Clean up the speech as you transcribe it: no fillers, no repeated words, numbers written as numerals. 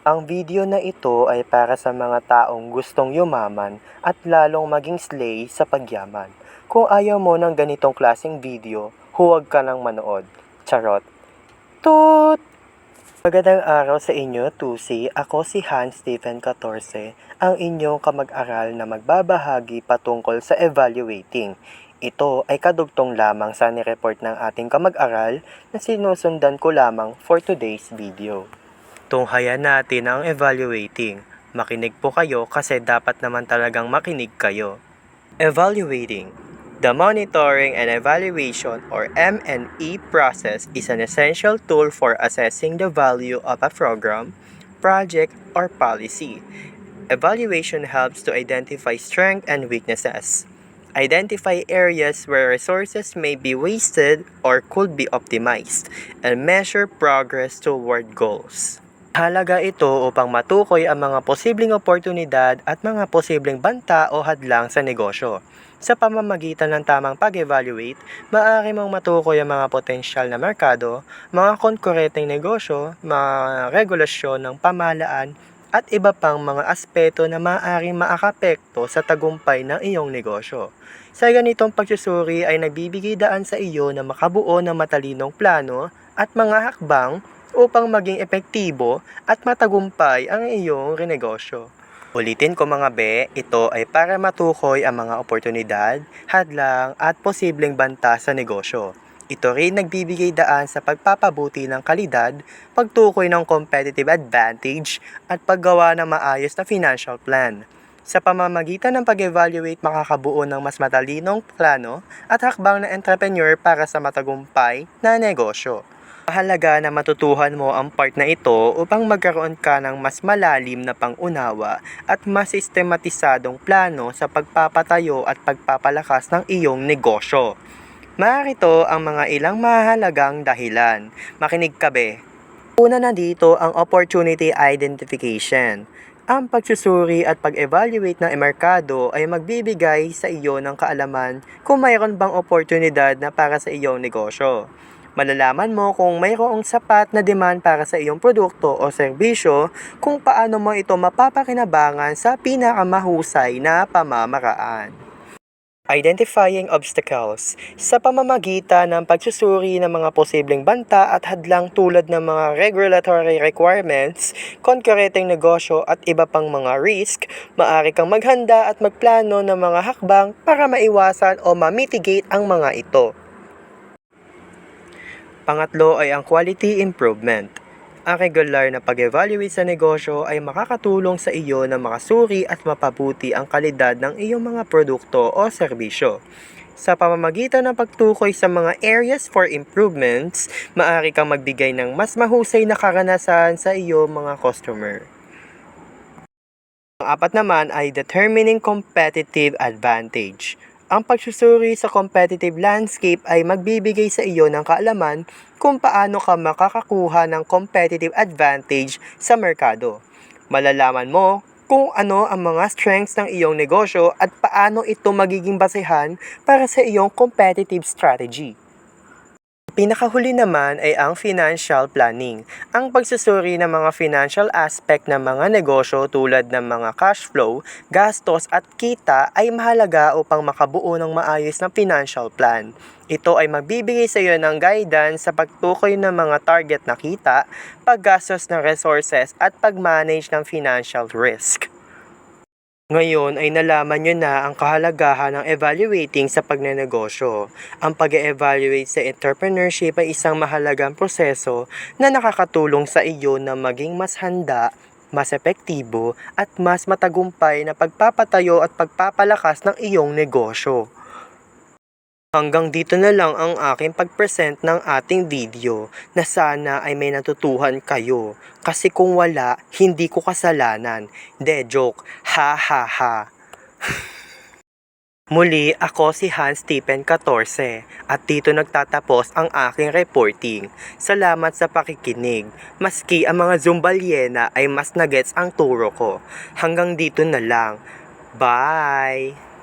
Ang video na ito ay para sa mga taong gustong yumaman at lalong maging slay sa pagyaman. Kung ayaw mo ng ganitong klaseng video, huwag ka nang manood. Charot. Toot! Magandang araw sa inyo, Tusi. Ako si Hans Stephen 14, ang inyong kamag-aral na magbabahagi patungkol sa evaluating. Ito ay kadugtong lamang sa nireport ng ating kamag-aral na sinusundan ko lamang for today's video. Tunghayan natin ang evaluating. Makinig po kayo kasi dapat naman talagang makinig kayo. Evaluating. The monitoring and evaluation or M&E process is an essential tool for assessing the value of a program, project, or policy. Evaluation helps to identify strengths and weaknesses. Identify areas where resources may be wasted or could be optimized, and measure progress toward goals. Halaga ito upang matukoy ang mga posibleng oportunidad at mga posibleng banta o hadlang sa negosyo. Sa pamamagitan ng tamang pag-evaluate, maaari mong matukoy ang mga potensyal na merkado, mga konkurenteng negosyo, mga regulasyon ng pamahalaan, at iba pang mga aspeto na maaaring maakapekto sa tagumpay ng iyong negosyo. Sa ganitong pagsusuri ay nagbibigay daan sa iyo na makabuo ng matalinong plano at mga hakbang upang maging epektibo at matagumpay ang iyong negosyo. Ulitin ko mga be, ito ay para matukoy ang mga oportunidad, hadlang at posibleng banta sa negosyo. Ito rin nagbibigay daan sa pagpapabuti ng kalidad, pagtukoy ng competitive advantage, at paggawa ng maayos na financial plan. Sa pamamagitan ng pag-evaluate, makakabuo ng mas matalinong plano at hakbang na entrepreneur para sa matagumpay na negosyo. Mahalaga na matutuhan mo ang part na ito upang magkaroon ka ng mas malalim na pangunawa at mas sistematisadong plano sa pagpapatayo at pagpapalakas ng iyong negosyo. Narito ang mga ilang mahalagang dahilan. Makinig ka be. Una na dito ang opportunity identification. Ang pagsusuri at pag-evaluate ng merkado ay magbibigay sa iyo ng kaalaman kung mayroon bang oportunidad na para sa iyong negosyo. Malalaman mo kung mayroong sapat na demand para sa iyong produkto o serbisyo, kung paano mo ito mapapakinabangan sa pinakamahusay na pamamaraan. Identifying obstacles. Sa pamamagitan ng pagsusuri ng mga posibleng banta at hadlang tulad ng mga regulatory requirements, konkurenteng negosyo at iba pang mga risk, maaari kang maghanda at magplano ng mga hakbang para maiwasan o ma-mitigate ang mga ito. Pangatlo ay ang quality improvement. Ang regular na pag-evaluate sa negosyo ay makakatulong sa iyo na makasuri at mapabuti ang kalidad ng iyong mga produkto o serbisyo. Sa pamamagitan ng pagtukoy sa mga areas for improvements, maaari kang magbigay ng mas mahusay na karanasan sa iyong mga customer. Ang apat naman ay determining competitive advantage. Ang pagsusuri sa competitive landscape ay magbibigay sa iyo ng kaalaman kung paano ka makakakuha ng competitive advantage sa merkado. Malalaman mo kung ano ang mga strengths ng iyong negosyo at paano ito magiging basehan para sa iyong competitive strategy. Pinakahuli naman ay ang financial planning. Ang pagsusuri ng mga financial aspect ng mga negosyo tulad ng mga cash flow, gastos at kita ay mahalaga upang makabuo ng maayos na financial plan. Ito ay magbibigay sa iyo ng guidance sa pagtukoy ng mga target na kita, paggastos ng resources at pag-manage ng financial risk. Ngayon ay nalaman nyo na ang kahalagahan ng evaluating sa pagnenegosyo. Ang pag-evaluate sa entrepreneurship ay isang mahalagang proseso na nakakatulong sa iyo na maging mas handa, mas epektibo at mas matagumpay na pagpapatayo at pagpapalakas ng iyong negosyo. Hanggang dito na lang ang aking pag-present ng ating video na sana ay may natutuhan kayo. Kasi kung wala, hindi ko kasalanan. De joke. Ha ha ha. Muli, ako si Hans Stephen 14 at dito nagtatapos ang aking reporting. Salamat sa pakikinig. Maski ang mga Zumbalyena ay mas nagets ang turo ko. Hanggang dito na lang. Bye!